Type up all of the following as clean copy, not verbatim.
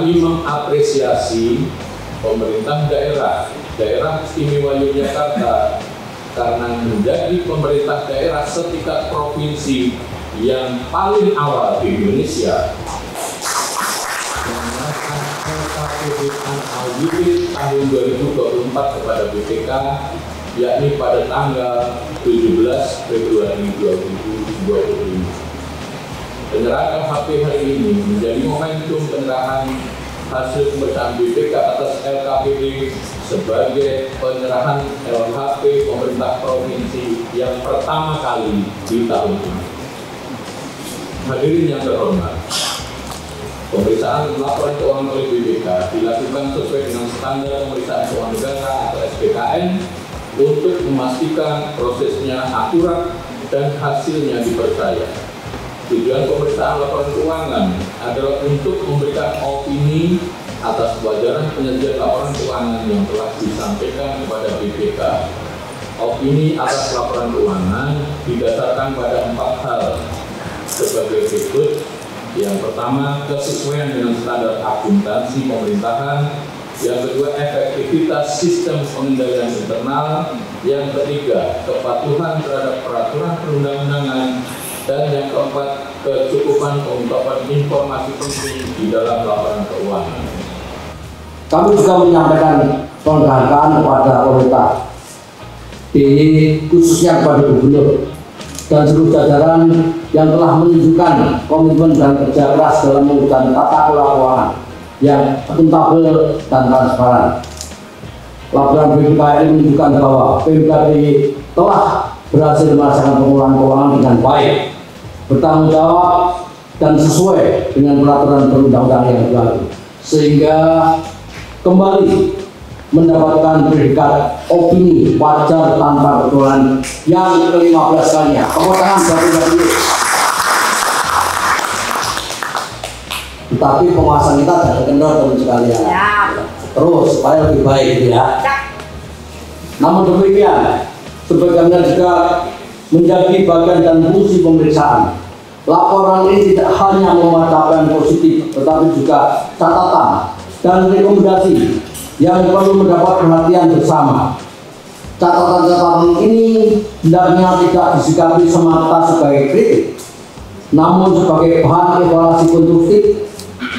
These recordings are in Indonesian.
kami mengapresiasi pemerintah daerah Istimewa Yogyakarta karena menjadi pemerintah daerah setingkat provinsi yang paling awal di Indonesia menyerahkan LKPD Audit tahun 2024 kepada BPK, yakni pada tanggal 17 Februari 2025. Penyerahan LHP hari ini menjadi momentum penyerahan hasil pemeriksaan BPK atas LKPD sebagai penyerahan LHP pemerintah provinsi yang pertama kali di tahun ini. Hadirin yang terhormat, pemeriksaan laporan keuangan oleh BPK dilakukan sesuai dengan standar pemeriksaan keuangan negara atau SPKN untuk memastikan prosesnya akurat dan hasilnya dipercaya. Tujuan pemeriksaan laporan keuangan adalah untuk memberikan opini atas kewajaran penyajian laporan keuangan yang telah disampaikan kepada BPK. Opini atas laporan keuangan didasarkan pada 4 hal sebagai berikut. Yang pertama, kesesuaian dengan standar akuntansi pemerintahan. Yang kedua, efektivitas sistem pengendalian internal. Yang ketiga, kepatuhan terhadap peraturan perundang-undangan. Dan yang keempat, kecukupan pengungkapan informasi penting di dalam laporan keuangan. Kami juga menyampaikan penghargaan kepada pemerintah DIY, khususnya kepada Gubernur dan seluruh jajaran yang telah menunjukkan komitmen dan kerja keras dalam mewujudkan tata kelola keuangan yang akuntabel dan transparan. Laporan BPK ini menunjukkan bahwa PMK DIY telah berhasil melaksanakan pengelolaan keuangan dengan baik, bertanggung jawab dan sesuai dengan peraturan perundang-undangan yang berlaku, sehingga kembali mendapatkan predikat opini wajar tanpa kecurangan yang ke-15 kalinya. Tepuk tangan bagi dulu. Tetapi penguasaan kita tidak kendor teman sekalian. Terus supaya lebih baik ya. Namun demikian, sebagaimana juga menjadi bagian dan fungsi pemeriksaan. Laporan ini tidak hanya memuat capaian positif, tetapi juga catatan dan rekomendasi yang perlu mendapat perhatian bersama. Catatan-catatan ini hendaknya tidak disikapi semata sebagai kritik, namun sebagai bahan evaluasi konstruktif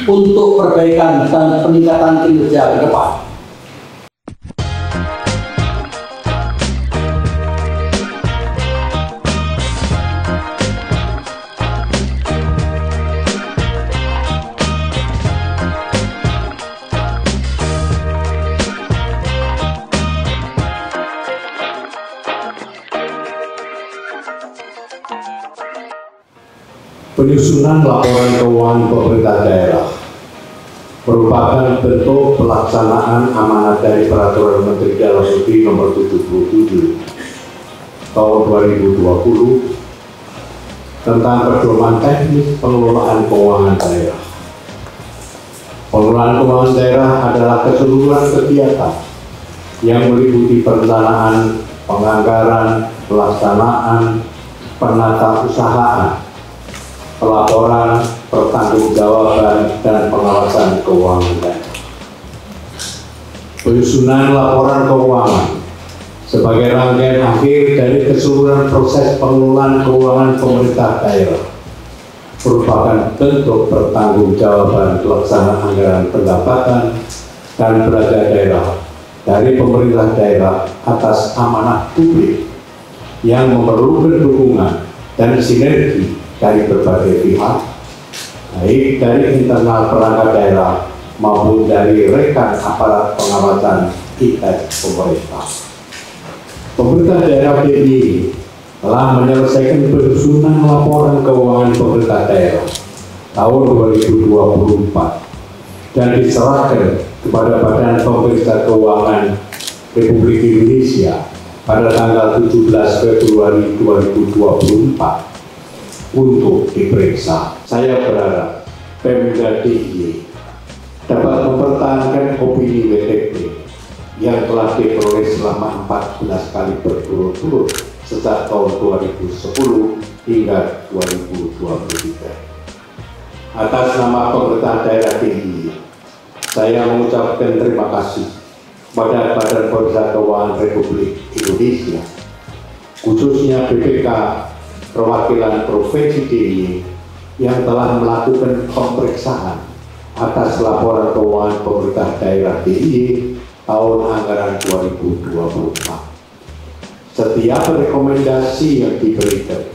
untuk perbaikan dan peningkatan kinerja ke depan. Penyusunan laporan keuangan pemerintah daerah merupakan bentuk pelaksanaan amanat dari Peraturan Menteri Dalam Negeri Nomor 77 Tahun 2020 tentang pedoman teknis pengelolaan keuangan daerah. Pengelolaan keuangan daerah adalah keseluruhan kegiatan yang meliputi perencanaan, penganggaran, pelaksanaan, penatausahaan, pelaporan, pertanggungjawaban, dan pengawasan keuangan daerah. Penyusunan laporan keuangan sebagai rangkaian akhir dari keseluruhan proses pengelolaan keuangan pemerintah daerah merupakan bentuk pertanggungjawaban pelaksanaan anggaran pendapatan dan belanja daerah dari pemerintah daerah atas amanah publik yang memerlukan dukungan dan sinergi dari berbagai pihak, baik dari internal perangkat daerah maupun dari rekan aparat pengawasan ITES pemerintah. Pemerintah daerah DIY telah menyelesaikan penyusunan laporan keuangan pemerintah daerah tahun 2024 dan diserahkan kepada Badan Pemeriksa Keuangan Republik Indonesia pada tanggal 17 Februari 2024 untuk diperiksa. Saya berharap Pemda DIY dapat mempertahankan opini WTP yang telah diperoleh selama 14 kali berturut-turut sejak tahun 2010 hingga 2023. Atas nama pemerintah daerah DIY, saya mengucapkan terima kasih kepada Badan Pemeriksa Keuangan Republik Indonesia, khususnya BPK Perwakilan Provinsi DIY yang telah melakukan pemeriksaan atas laporan keuangan pemerintah daerah DIY tahun anggaran 2024. Setiap rekomendasi yang diberikan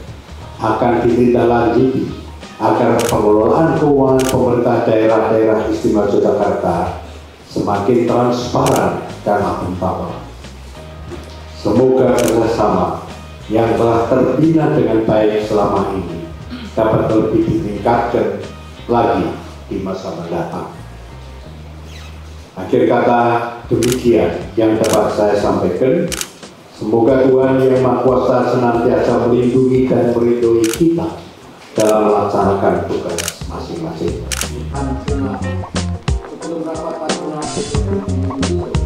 akan ditindaklanjuti agar pengelolaan keuangan pemerintah daerah-daerah istimewa Yogyakarta semakin transparan dan akuntabel. Semoga kerjasama yang telah terbina dengan baik selama ini dapat lebih ditingkatkan lagi di masa mendatang. Akhir kata demikian yang dapat saya sampaikan. Semoga Tuhan Yang Maha Kuasa senantiasa melindungi dan melindungi kita dalam melaksanakan tugas masing-masing. Sebelum rapat